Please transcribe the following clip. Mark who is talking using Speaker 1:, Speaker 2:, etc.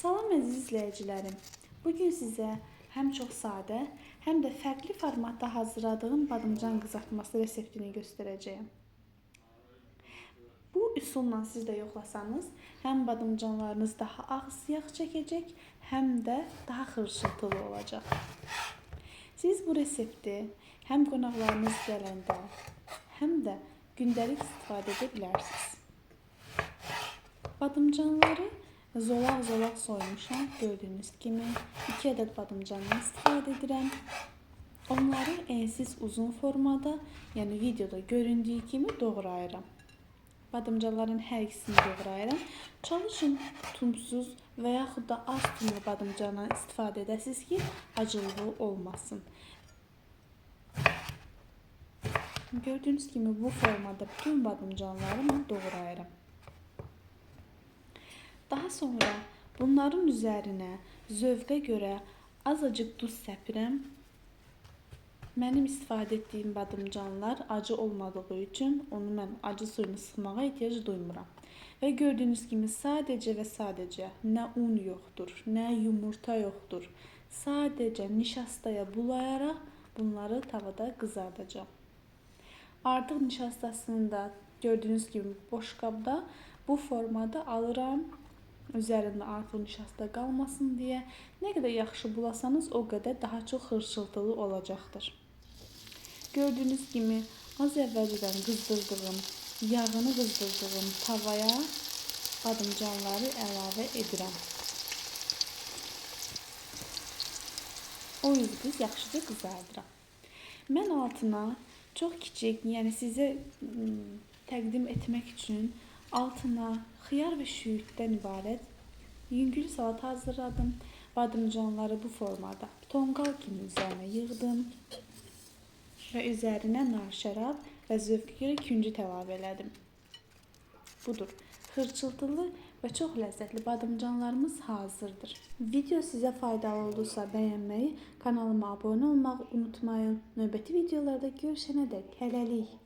Speaker 1: Salam əziz izləyicilərim. Bugün sizə həm çox sadə, həm də fərqli formatda hazırladığım badımcan qızartması reseptini göstərəcəyəm. Bu üsulla siz də yoxlasanız, həm badımcanlarınız daha az yağ çəkəcək, həm də daha xırçıltılı olacaq. Siz bu resepti həm qonaqlarınız gələndə, həm də gündəlik istifadə edə bilərsiniz. Badımcanları zolaq-zolaq soymuşam. Gördüyünüz kimi 2 ədəd badımcandan istifadə edirəm. Onları ensiz uzun formada, yəni videoda göründüyü kimi doğrayıram. Badımcanların hər ikisini doğrayıram. Çalışın tumsuz və yaxud da az tumlu badımcandan istifadə edəsiniz ki, acılığı olmasın. Gördüyünüz kimi bu formada bütün badımcanları mən doğrayıram. Daha sonra bunların üzərinə zövqə görə azacıq duz səpirəm. Mənim istifadə etdiyim badımcanlar acı olmadığı üçün onu mən acı suyunu sıxmağa ehtiyac duymuram. Və gördüyünüz kimi sadəcə və sadəcə nə un yoxdur, nə yumurta yoxdur. Sadəcə nişastaya bulayaraq bunları tavada qızardacağım. Artıq nişastasını da gördüyünüz kimi boş qabda bu formada alıram. Üzərində artıq nişasta qalmasın deyə. Nə qədər yaxşı bulasanız, o qədər daha çox xırçıltılı olacaqdır. Gördüyünüz kimi az əvvəlcədən qızdırdığım, yağını qızdırdığım tavaya badımcanları əlavə edirəm. O yüzden yaxşıca qızardıram. Mən altına çox kiçik, yəni sizə təqdim etmək üçün altına xiyar və şüyüddən ibarət yüngül salat hazırladım. Badımcanları bu formada tonqal kimi üzərinə yığdım və üzərinə nar şərab və zövqə görə küncüt əlavə elədim. Budur. Xırçıltılı və çox ləzzətli badımcanlarımız hazırdır. Video sizə faydalı oldusa bəyənməyi, kanalıma abunə olmağı unutmayın. Növbəti videolarda görüşənədək hələlik.